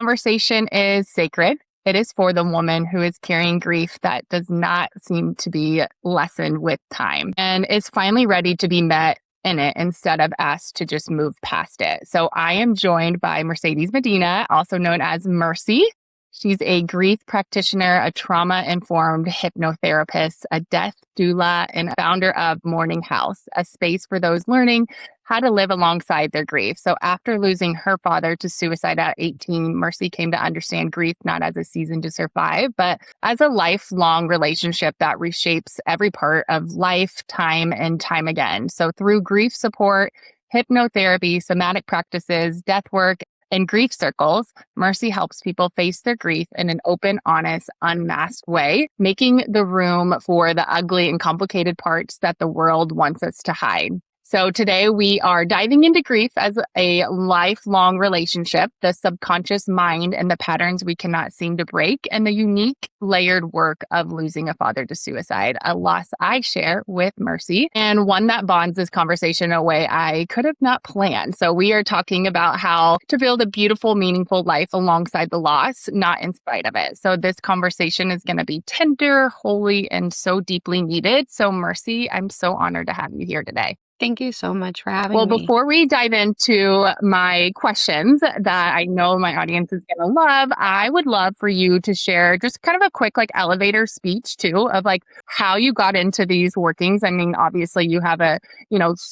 Conversation is sacred. It is for the woman who is carrying grief that does not seem to be lessened with time and is finally ready to be met in it instead of asked to just move past it. So I am joined by Mercedes Medina, also known as Merci. She's a grief practitioner, a trauma-informed hypnotherapist, a death doula, and founder of Mourning House, a space for those learning how to live alongside their grief. So after losing her father to suicide at 18, Mercy came to understand grief not as a season to survive, but as a lifelong relationship that reshapes every part of life, time, and time again. So through grief support, hypnotherapy, somatic practices, death work, and grief circles, Mercy helps people face their grief in an open, honest, unmasked way, making the room for the ugly and complicated parts that the world wants us to hide. So today we are diving into grief as a lifelong relationship, the subconscious mind and the patterns we cannot seem to break, and the unique layered work of losing a father to suicide, a loss I share with Mercy, and one that bonds this conversation in a way I could have not planned. So we are talking about how to build a beautiful, meaningful life alongside the loss, not in spite of it. So this conversation is going to be tender, holy, and so deeply needed. So Mercy, I'm so honored to have you here today. Thank you so much for having Well, me. before we dive into my questions that I know my audience is going to love, I would love for you to share just kind of a quick elevator speech too of how you got into these workings. I mean, obviously you have a,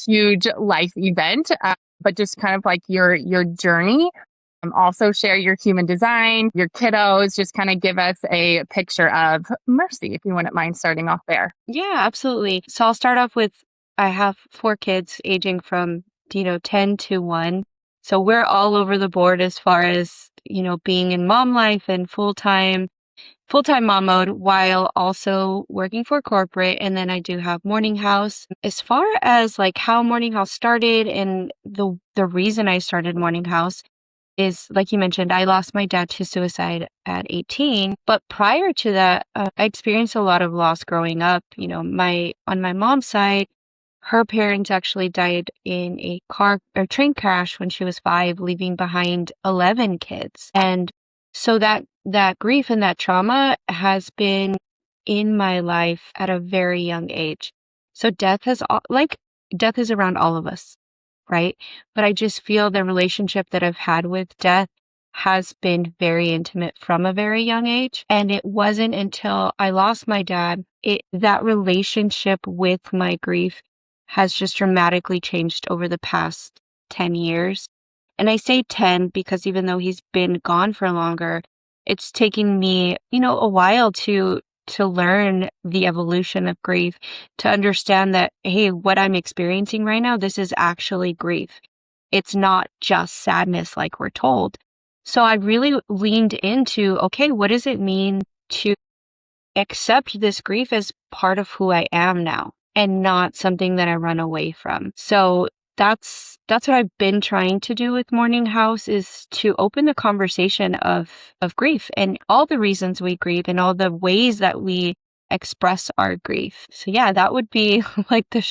huge life event, but just kind of your journey. Also share your human design, your kiddos, just kind of give us a picture of Mercy, if you wouldn't mind starting off there. Yeah, absolutely. So I'll start off with I have 4 kids aging from, 10 to 1. So we're all over the board as far as, being in mom life and full-time mom mode while also working for corporate. And then I do have Morning House. As far as how Morning House started and the reason I started Morning House is, like you mentioned, I lost my dad to suicide at 18. But prior to that, I experienced a lot of loss growing up. On my mom's side, her parents actually died in a car or train crash when she was 5, leaving behind 11 kids. And so that grief and that trauma has been in my life at a very young age. So death is around all of us, right? But I just feel the relationship that I've had with death has been very intimate from a very young age. And it wasn't until I lost my dad, that relationship with my grief has just dramatically changed over the past 10 years. And I say 10 because even though he's been gone for longer, it's taken me, a while to learn the evolution of grief, to understand that, hey, what I'm experiencing right now, this is actually grief. It's not just sadness like we're told. So I really leaned into, okay, what does it mean to accept this grief as part of who I am now and not something that I run away from? So that's what I've been trying to do with Morning House, is to open the conversation of grief and all the reasons we grieve and all the ways that we express our grief. So yeah, that would be the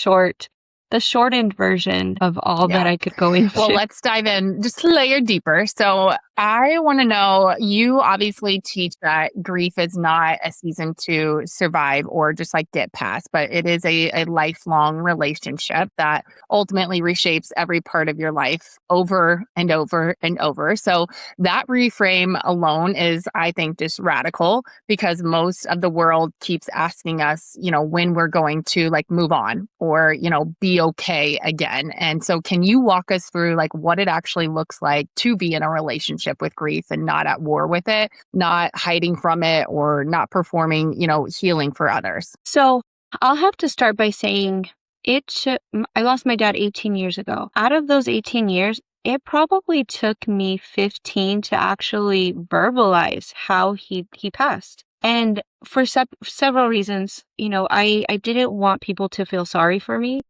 shortened version of all that I could go into. Well, let's dive in just a layer deeper. So I want to know, you obviously teach that grief is not a season to survive or just get past, but it is a lifelong relationship that ultimately reshapes every part of your life over and over and over. So that reframe alone is, I think, just radical, because most of the world keeps asking us, when we're going to move on or, be okay again. And so can you walk us through what it actually looks like to be in a relationship with grief and not at war with it, not hiding from it, or not performing, healing for others? So I'll have to start by saying I lost my dad 18 years ago. Out of those 18 years, it probably took me 15 to actually verbalize how he passed. And for several reasons, I didn't want people to feel sorry for me.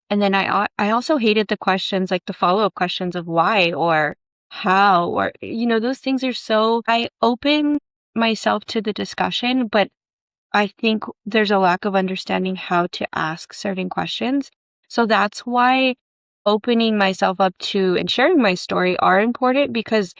And then I also hated the questions, the follow-up questions of why or how, or, those things are so, I open myself to the discussion, but I think there's a lack of understanding how to ask certain questions. So that's why opening myself up to and sharing my story are important, because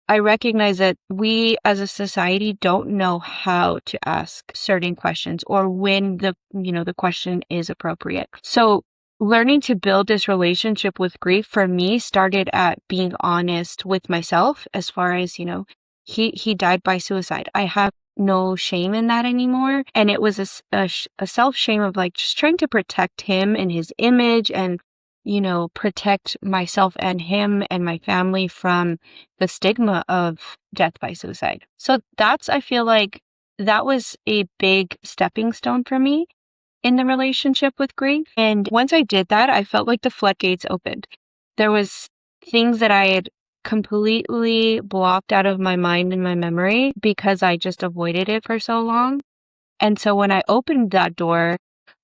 I recognize that we as a society don't know how to ask certain questions or when the question is appropriate. So learning to build this relationship with grief for me started at being honest with myself as far as, he died by suicide. I have no shame in that anymore. And it was a self shame of like just trying to protect him and his image and, protect myself and him and my family from the stigma of death by suicide. So I feel like that was a big stepping stone for me in the relationship with grief. And once I did that, I felt like the floodgates opened. There was things that I had completely blocked out of my mind and my memory because I just avoided it for so long. And so when I opened that door,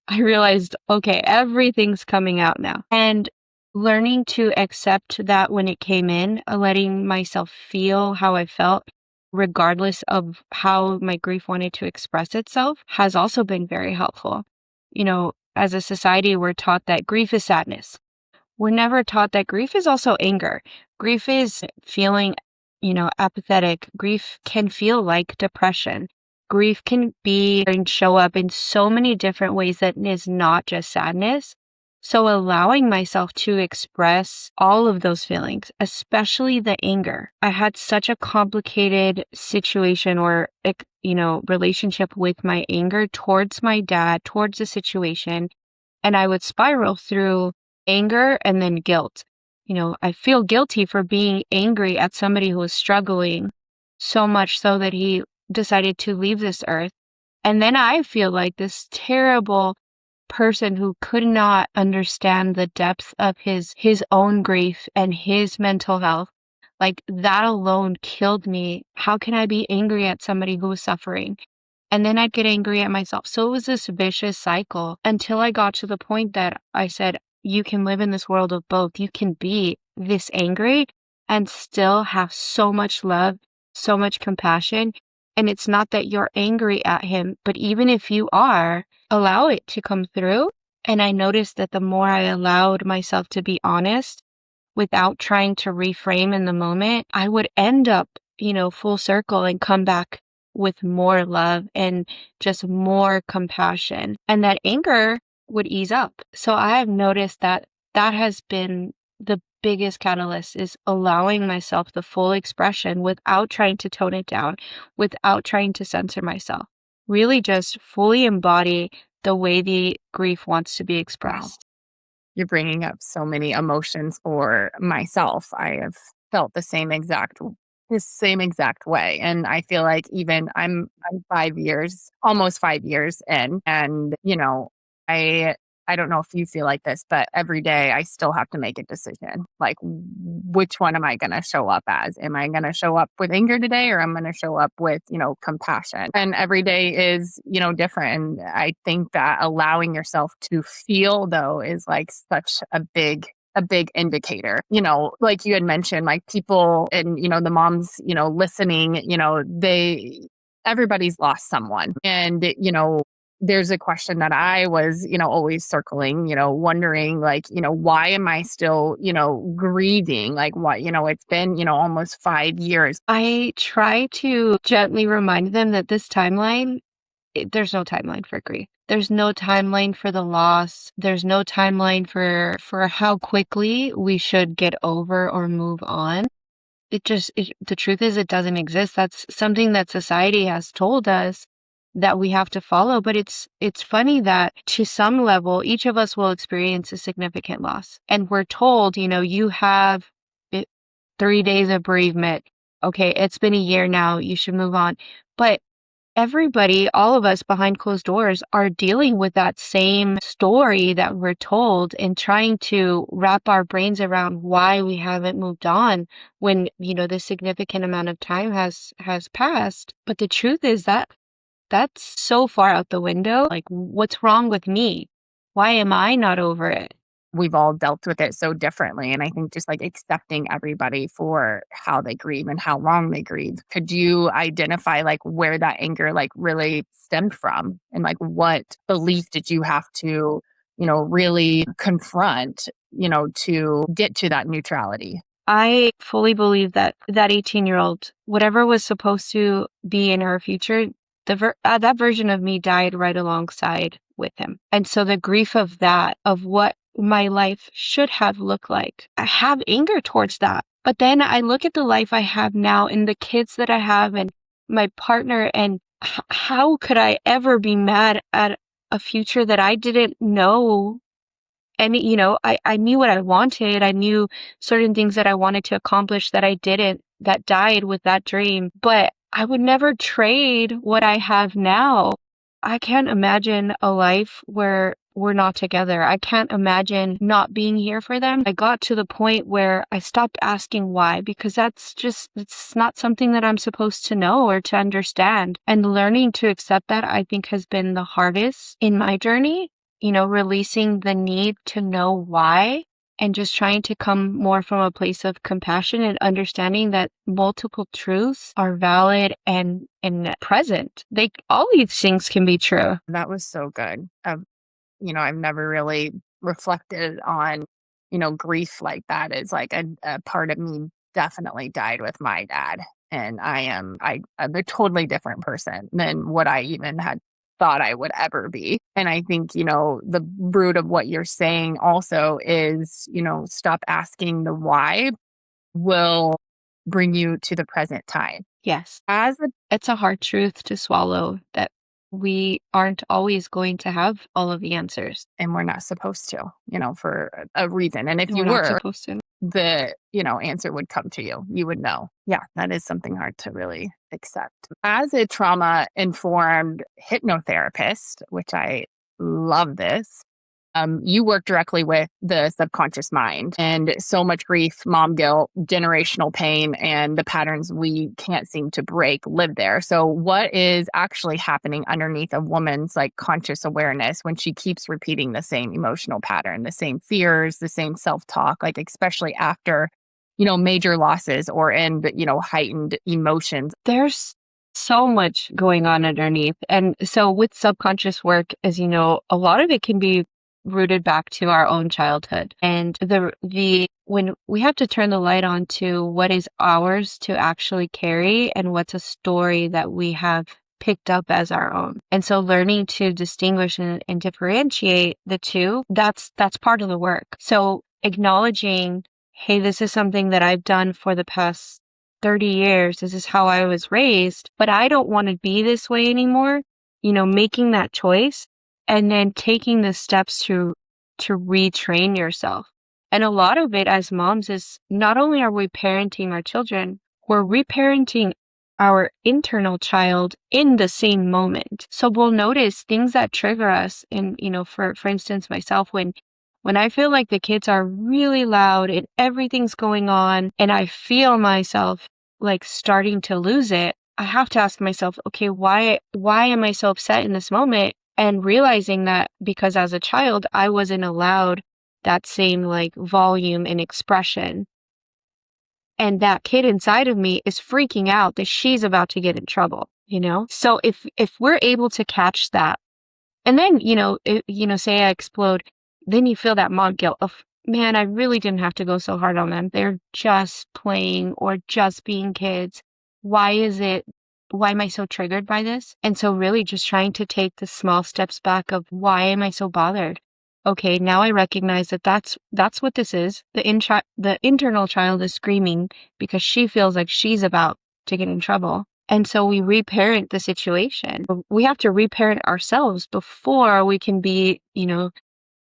I realized, okay, everything's coming out now. And learning to accept that when it came in, letting myself feel how I felt, regardless of how my grief wanted to express itself, has also been very helpful. As a society, we're taught that grief is sadness. We're never taught that grief is also anger. Grief is feeling, apathetic. Grief can feel like depression. Grief can be and show up in so many different ways that is not just sadness. So allowing myself to express all of those feelings, especially the anger. I had such a complicated situation or, relationship with my anger towards my dad, towards the situation. And I would spiral through anger and then guilt. I feel guilty for being angry at somebody who was struggling so much so that he decided to leave this earth. And then I feel like this terrible person who could not understand the depth of his own grief and his mental health. Like that alone killed me. How can I be angry at somebody who was suffering? And then I'd get angry at myself. So it was this vicious cycle until I got to the point that I said, you can live in this world of both. You can be this angry and still have so much love, so much compassion. And it's not that you're angry at him, but even if you are, allow it to come through. And I noticed that the more I allowed myself to be honest without trying to reframe in the moment, I would end up, full circle and come back with more love and just more compassion. And that anger would ease up. So I have noticed that has been the biggest catalyst, is allowing myself the full expression without trying to tone it down, without trying to censor myself. Really just fully embody the way the grief wants to be expressed. You're bringing up so many emotions for myself. I have felt the same exact way. And I feel like even I'm 5 years, almost 5 years in, and I don't know if you feel like this, but every day I still have to make a decision. Like, which one am I going to show up as? Am I going to show up with anger today, or I'm going to show up with, compassion? And every day is, different. And I think that allowing yourself to feel, though, is like such a big indicator. Like you had mentioned, like people and, the moms, listening, everybody's lost someone. And, there's a question that I was, always circling, wondering like, why am I still, grieving? Like what, it's been, almost 5 years. I try to gently remind them that this timeline, there's no timeline for grief. There's no timeline for the loss. There's no timeline for how quickly we should get over or move on. The truth is it doesn't exist. That's something that society has told us that we have to follow. But it's funny that to some level, each of us will experience a significant loss. And we're told, you have 3 days of bereavement. Okay, it's been a year now. You should move on. But everybody, all of us behind closed doors are dealing with that same story that we're told and trying to wrap our brains around why we haven't moved on when, this significant amount of time has passed. But the truth is that that's so far out the window. Like, what's wrong with me? Why am I not over it? We've all dealt with it so differently. And I think just like accepting everybody for how they grieve and how long they grieve. Could you identify like where that anger like really stemmed from? And like what belief did you have to, really confront, to get to that neutrality? I fully believe that that 18-year-old, whatever was supposed to be in her future, that version of me died right alongside with him. And so the grief of that, of what my life should have looked like, I have anger towards that. But then I look at the life I have now and the kids that I have and my partner, and how could I ever be mad at a future that I didn't know? And, I knew what I wanted. I knew certain things that I wanted to accomplish that I didn't, that died with that dream. But I would never trade what I have now. I can't imagine a life where we're not together. I can't imagine not being here for them. I got to the point where I stopped asking why, because it's not something that I'm supposed to know or to understand. And learning to accept that, I think, has been the hardest in my journey. Releasing the need to know why and just trying to come more from a place of compassion and understanding that multiple truths are valid and present. All these things can be true. That was so good. I've never really reflected on, grief like that. Is like a part of me definitely died with my dad. And I'm a totally different person than what I even had thought I would ever be. And I think, the root of what you're saying also is, stop asking the why will bring you to the present time. Yes. As a It's a hard truth to swallow that we aren't always going to have all of the answers. and we're not supposed to, for a reason. And if And you we're not were, supposed to. the answer would come to you. You would know. Yeah, that is something hard to really accept. As a trauma informed hypnotherapist, which I love this, you work directly with the subconscious mind, and so much grief, mom guilt, generational pain, and the patterns we can't seem to break live there. So what is actually happening underneath a woman's conscious awareness when she keeps repeating the same emotional pattern, the same fears, the same self-talk, especially after, major losses or in, heightened emotions? There's so much going on underneath. And so with subconscious work, as you know, a lot of it can be rooted back to our own childhood. And when we have to turn the light on to what is ours to actually carry and what's a story that we have picked up as our own. And so learning to distinguish and differentiate the two, that's part of the work. So acknowledging, hey, this is something that I've done for the past 30 years. This is how I was raised, but I don't want to be this way anymore. Making that choice and then taking the steps to retrain yourself. And a lot of it as moms is not only are we parenting our children, we're reparenting our internal child in the same moment. So we'll notice things that trigger us. And, for instance, myself, when I feel like the kids are really loud and everything's going on and I feel myself starting to lose it, I have to ask myself, okay, why am I so upset in this moment? And realizing that because as a child, I wasn't allowed that same volume and expression. And that kid inside of me is freaking out that she's about to get in trouble, So if we're able to catch that, and then, say I explode, then you feel that mom guilt of, man, I really didn't have to go so hard on them. They're just playing or just being kids. Why am I so triggered by this? And so really just trying to take the small steps back of why am I so bothered? Okay, now I recognize that that's what this is. The internal child is screaming because she feels like she's about to get in trouble. And so we reparent the situation. We have to reparent ourselves before we can be,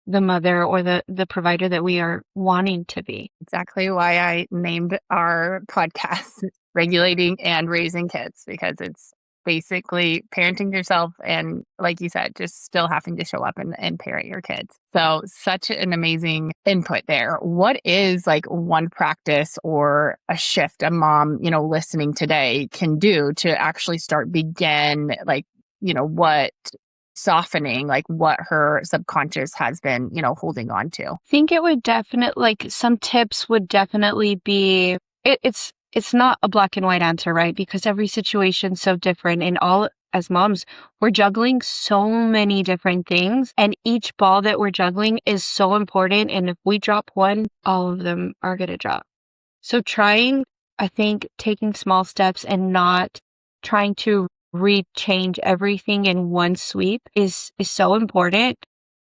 the mother or the provider that we are wanting to be. Exactly why I named our podcast Regulating and Raising Kids, because it's basically parenting yourself and, like you said, just still having to show up and parent your kids. So such an amazing input there. What is one practice or a shift a mom, listening today can do to actually begin what softening what her subconscious has been holding on to? I think it would definitely some tips would definitely be it's not a black and white answer, right? Because every situation's so different, and all as moms, we're juggling so many different things, and each ball that we're juggling is so important, and if we drop one, all of them are going to drop. So I think taking small steps and not trying to rechange everything in one sweep is so important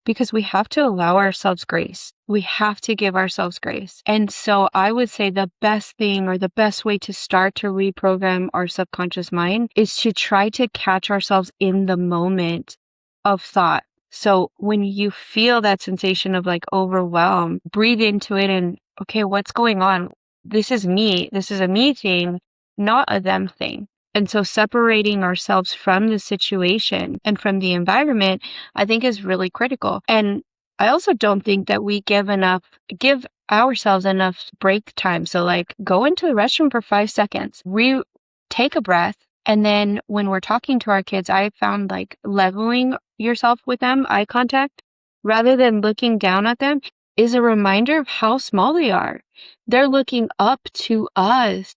because we have to allow ourselves grace. We have to give ourselves grace. And so I would say the best thing or the best way to start to reprogram our subconscious mind is to try to catch ourselves in the moment of thought. So when you feel that sensation of like overwhelm, breathe into it and, okay, what's going on? This is me. This is a me thing, not a them thing. And so separating ourselves from the situation and from the environment, I think is really critical. And I also don't think that we give ourselves enough break time. So like go into the restroom for 5 seconds, take a breath. And then when we're talking to our kids, I found like leveling yourself with them, eye contact, rather than looking down at them, is a reminder of how small they are. They're looking up to us,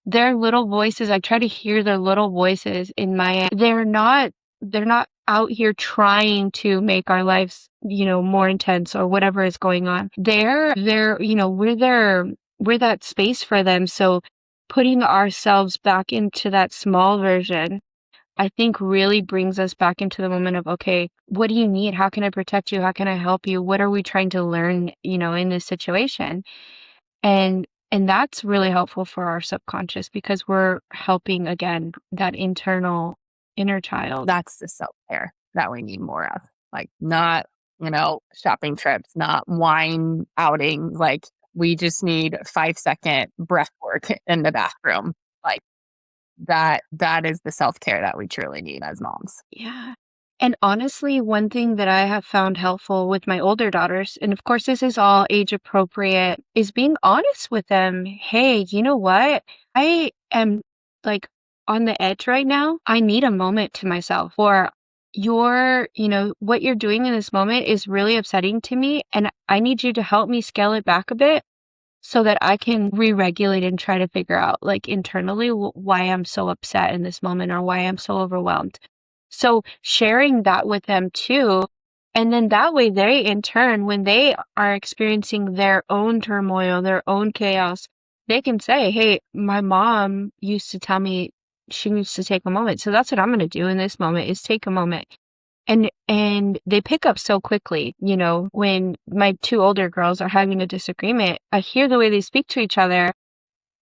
their little voices. I try to hear their little voices in my head. They're not out here trying to make our lives, more intense or whatever is going on. We're that space for them. So putting ourselves back into that small version, I think really brings us back into the moment of, okay, what do you need? How can I protect you? How can I help you? What are we trying to learn, in this situation? And that's really helpful for our subconscious because we're helping, again, that inner child. That's the self-care that we need more of. Like not, shopping trips, not wine outings. Like we just need 5-second breath work in the bathroom. Like that is the self-care that we truly need as moms. Yeah. And honestly, one thing that I have found helpful with my older daughters, and of course this is all age appropriate, is being honest with them. Hey, you know what? I am like on the edge right now. I need a moment to myself. Or what you're doing in this moment is really upsetting to me. And I need you to help me scale it back a bit so that I can re-regulate and try to figure out like internally why I'm so upset in this moment or why I'm so overwhelmed. So sharing that with them too. And then that way they in turn, when they are experiencing their own turmoil, their own chaos, they can say, hey, my mom used to tell me she needs to take a moment. So that's what I'm going to do in this moment is take a moment. And they pick up so quickly, when my 2 older girls are having a disagreement, I hear the way they speak to each other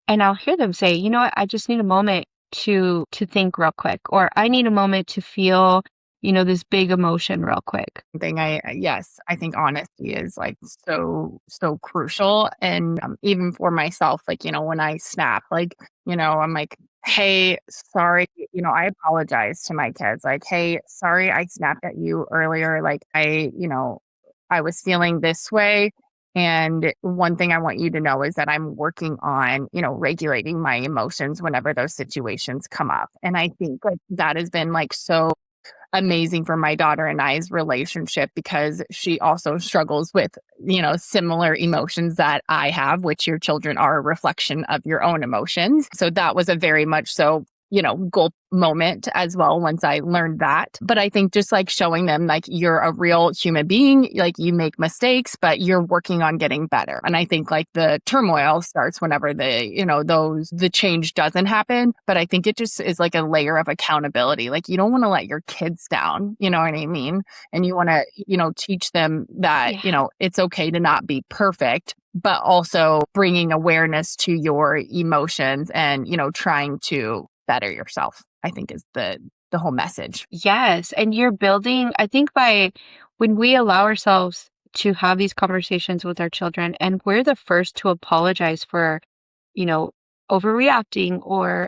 and I'll hear them say, you know what, I just need a moment to think real quick, or I need a moment to feel, this big emotion real quick. I think honesty is like so crucial. And even for myself, like, when I snap, like, I'm like, hey, sorry, I apologize to my kids. Like, hey, sorry, I snapped at you earlier. Like I was feeling this way. And one thing I want you to know is that I'm working on, regulating my emotions whenever those situations come up. And I think like that has been like so amazing for my daughter and I's relationship because she also struggles with, similar emotions that I have, which your children are a reflection of your own emotions. So that was a very much so, goal moment as well once I learned that. But I think just like showing them like you're a real human being, like you make mistakes, but you're working on getting better. And I think like the turmoil starts whenever the change doesn't happen. But I think it just is like a layer of accountability. Like you don't want to let your kids down, you know what I mean? And you want to, teach them that, it's okay to not be perfect, but also bringing awareness to your emotions and, trying to better yourself, I think is the whole message. Yes. And you're building, I think when we allow ourselves to have these conversations with our children and we're the first to apologize for, overreacting or,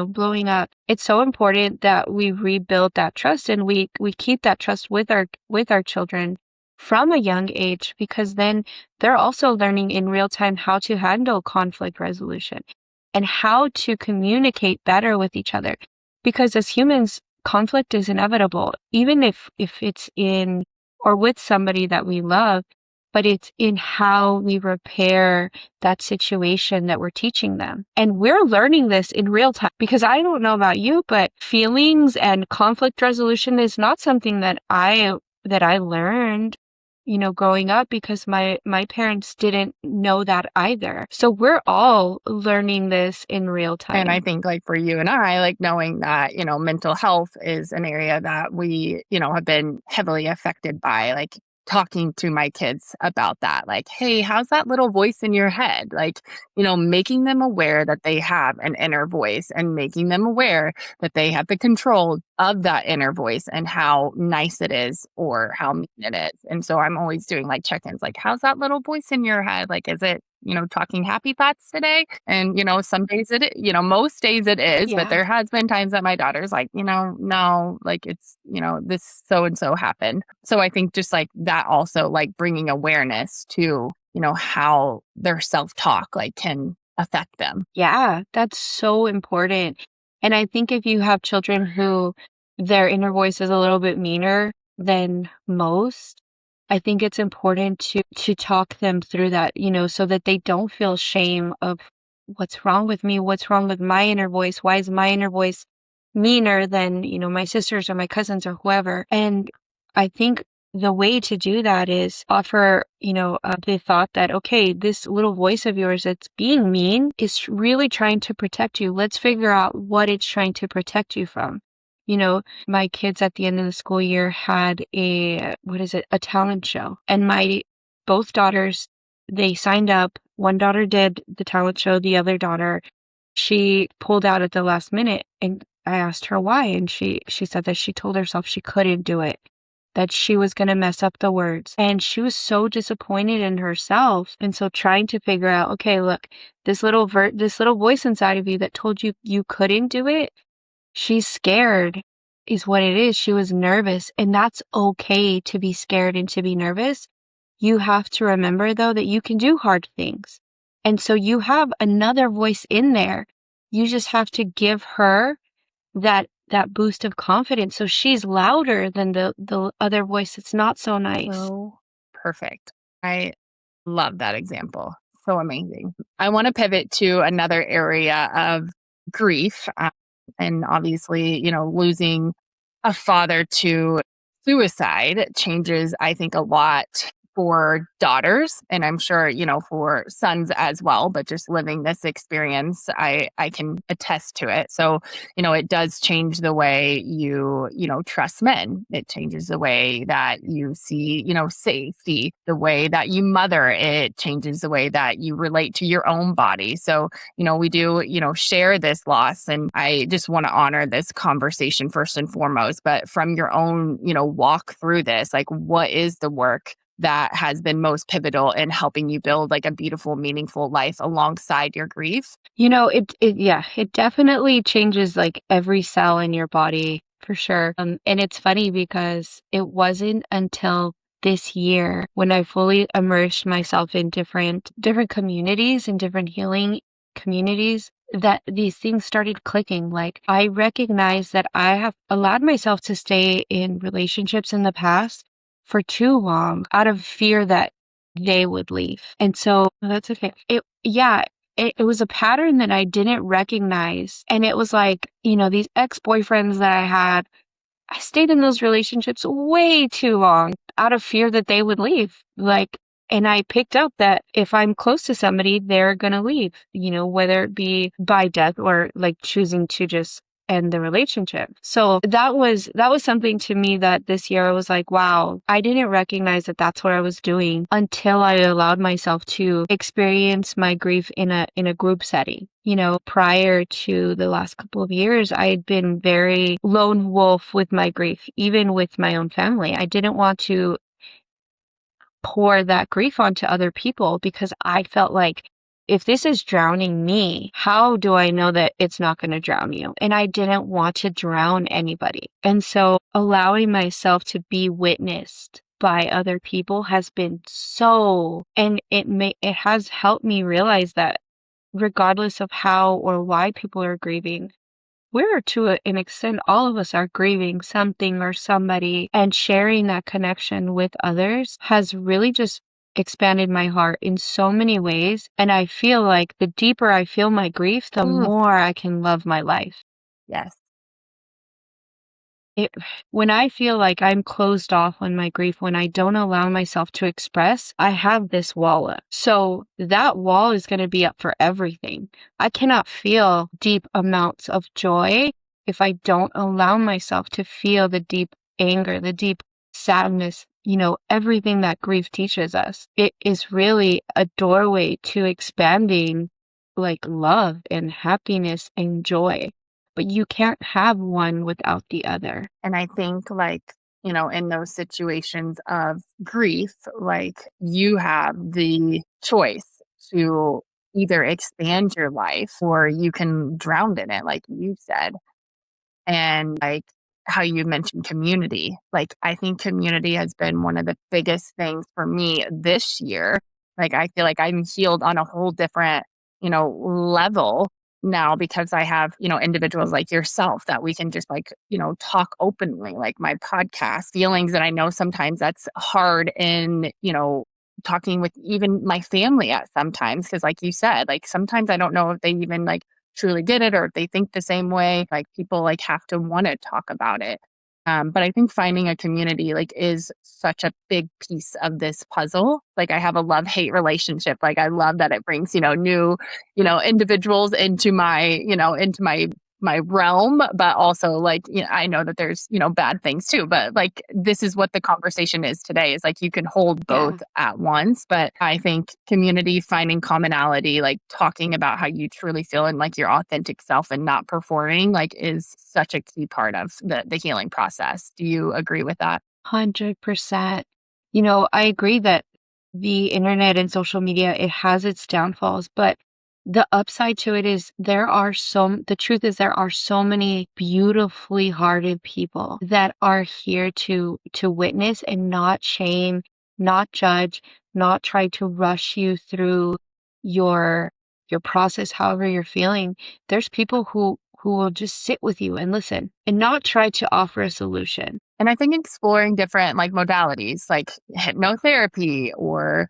blowing up, it's so important that we rebuild that trust and we keep that trust with our children from a young age, because then they're also learning in real time how to handle conflict resolution and how to communicate better with each other. Because as humans, conflict is inevitable, even if it's in or with somebody that we love, but it's in how we repair that situation that we're teaching them. And we're learning this in real time because I don't know about you, but feelings and conflict resolution is not something that I learned growing up because my parents didn't know that either. So we're all learning this in real And I time. think like for you and I, like knowing that, mental health is an area that we, have been heavily affected by, like talking to my kids about that. Like, hey, how's that little voice in your head? Like, making them aware that they have an inner voice and making them aware that they have the control of that inner voice and how nice it is or how mean it is. And so I'm always doing like check-ins, like, how's that little voice in your head? Like, is it talking happy thoughts today? And, some days most days it is, but Yeah. there has been times that my daughter's like, no, like it's, this so and so happened. So I think just like that also like bringing awareness to, how their self-talk like can affect them. Yeah, that's so important. And I think if you have children who their inner voice is a little bit meaner than most, I think it's important to talk them through that, so that they don't feel shame of what's wrong with me, what's wrong with my inner voice, why is my inner voice meaner than, my sisters or my cousins or whoever. And I think the way to do that is offer, the thought that, okay, this little voice of yours that's being mean is really trying to protect you. Let's figure out what it's trying to protect you from. My kids at the end of the school year had a talent show. And my both daughters, they signed up. One daughter did the talent show. The other daughter, she pulled out at the last minute. And I asked her why. And she said that she told herself she couldn't do it, that she was going to mess up the words. And she was so disappointed in herself. And so trying to figure out, okay, look, this little voice inside of you that told you you couldn't do it, she's scared is what it is. She was nervous, and that's okay to be scared and to be nervous. You have to remember though that you can do hard things. And so you have another voice in there. You just have to give her that boost of confidence so she's louder than the other voice that's not so nice. So perfect. I love that example. So amazing. I want to pivot to another area of grief. And obviously, losing a father to suicide changes, I think, a lot for daughters. And I'm sure, for sons as well. But just living this experience, I can attest to it. So, it does change the way you trust men. It changes the way that you see, safety, the way that you mother. It changes the way that you relate to your own body. So, we do, share this loss. And I just want to honor this conversation first and foremost. But from your own, walk through this, like what is the work that has been most pivotal in helping you build like a beautiful, meaningful life alongside your grief? It definitely changes like every cell in your body for sure. And it's funny because it wasn't until this year when I fully immersed myself in different communities and different healing communities that these things started clicking. Like I recognized that I have allowed myself to stay in relationships in the past for too long out of fear that they would leave. And so that's okay. It was a pattern that I didn't recognize. And it was like, these ex-boyfriends that I had, I stayed in those relationships way too long out of fear that they would leave. And I picked up that if I'm close to somebody, they're going to leave, whether it be by death or like choosing to just end the relationship. So that was something to me that this year I was like, wow, I didn't recognize that that's what I was doing until I allowed myself to experience my grief in a group setting. Prior to the last couple of years, I had been very lone wolf with my grief, even with my own family. I didn't want to pour that grief onto other people because I felt like if this is drowning me, how do I know that it's not going to drown you? And I didn't want to drown anybody. And so allowing myself to be witnessed by other people has been and it has helped me realize that regardless of how or why people are grieving, we're to an extent, all of us are grieving something or somebody, and sharing that connection with others has really just expanded my heart in so many ways. And I feel like the deeper I feel my grief, the Mm, more I can love my life. yes. it when I feel like I'm closed off on my grief, when I don't allow myself to express, I have this wall up. So that wall is going to be up for everything. I cannot feel deep amounts of joy if I don't allow myself to feel the deep anger, the deep sadness, everything that grief teaches us. It is really a doorway to expanding like love and happiness and joy. But you can't have one without the other. And I think, like, in those situations of grief, like, you have the choice to either expand your life or you can drown in it, like you said. And like how you mentioned community, like, I think community has been one of the biggest things for me this year. Like, I feel like I'm healed on a whole different, level now because I have, individuals like yourself that we can just like, talk openly, like my podcast feelings that I know sometimes that's hard in, talking with even my family at sometimes. Cause like you said, like sometimes I don't know if they even like truly get it or if they think the same way. Like people like have to want to talk about it. But I think finding a community like is such a big piece of this puzzle. Like I have a love-hate relationship. Like I love that it brings, new, individuals into my realm, but also like, I know that there's, bad things too, but like this is what the conversation is today is like you can hold both Yeah. at once. But I think community, finding commonality, like talking about how you truly feel and like your authentic self and not performing, like is such a key part of the healing process. Do you agree with that? 100%. I agree that the internet and social media, it has its downfalls, but the upside to it is the truth is there are so many beautifully hearted people that are here to witness and not shame, not judge, not try to rush you through your your process, however you're feeling. There's people who will just sit with you and listen and not try to offer a solution. And I think exploring different like modalities like hypnotherapy or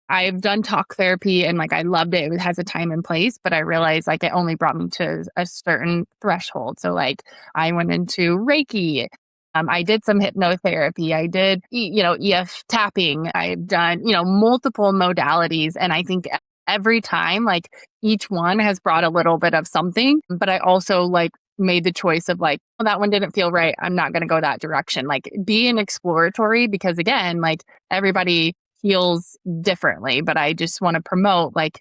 I've done talk therapy and like I loved it. It has a time and place, but I realized like it only brought me to a certain threshold. So like I went into Reiki. I did some hypnotherapy. I did, EF tapping. I've done, multiple modalities. And I think every time, like each one has brought a little bit of something, but I also like made the choice of like, well, that one didn't feel right. I'm not going to go that direction. Like be an exploratory because again, like everybody heals differently, but I just want to promote like,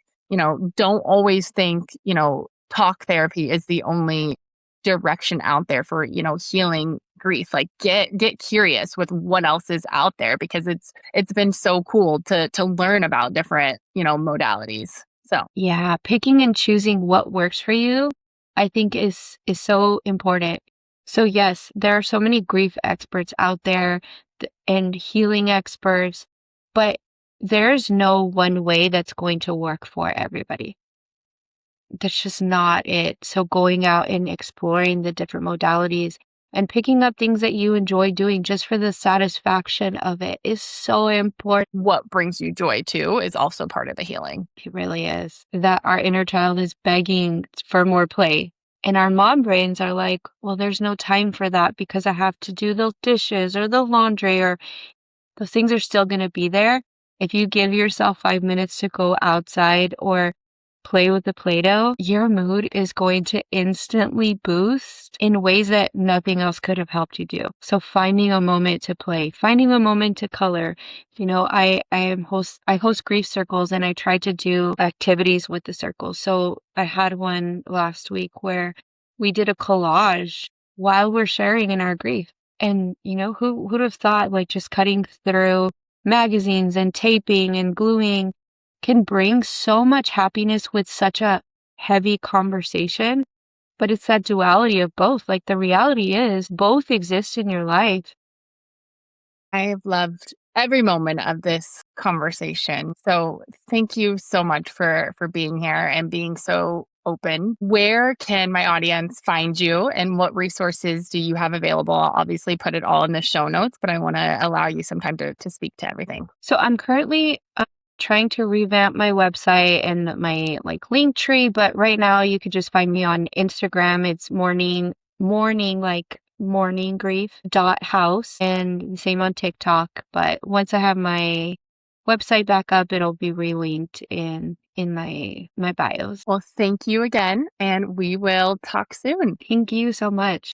don't always think, talk therapy is the only direction out there for, healing grief. Like get curious with what else is out there because it's been so cool to learn about different, modalities. So Yeah, picking and choosing what works for you, I think is so important. So yes, there are so many grief experts out there and healing experts, but there's no one way that's going to work for everybody. That's just not it. So going out and exploring the different modalities and picking up things that you enjoy doing just for the satisfaction of it is so important. what brings you joy too is also part of the healing. It really is. That our inner child is begging for more play. And our mom brains are like, well, there's no time for that because I have to do the dishes or the laundry, or those things are still going to be there. If you give yourself 5 minutes to go outside or play with the Play-Doh, your mood is going to instantly boost in ways that nothing else could have helped you do. So finding a moment to play, finding a moment to color. I host grief circles and I try to do activities with the circles. So I had one last week where we did a collage while we're sharing in our grief. And who would have thought like just cutting through magazines and taping and gluing can bring so much happiness with such a heavy conversation, but it's that duality of both. Like the reality is both exist in your life. I have loved every moment of this conversation. So thank you so much for being here and being so open. Where can my audience find you and what resources do you have available? I'll obviously put it all in the show notes, but I want to allow you some time to speak to everything. So I'm currently trying to revamp my website and my like link tree, but right now you could just find me on Instagram. It's morning like mourninggrief.house and the same on TikTok. But once I have my website back up, it'll be relinked in my bios. Well, thank you again, and we will talk soon. Thank you so much.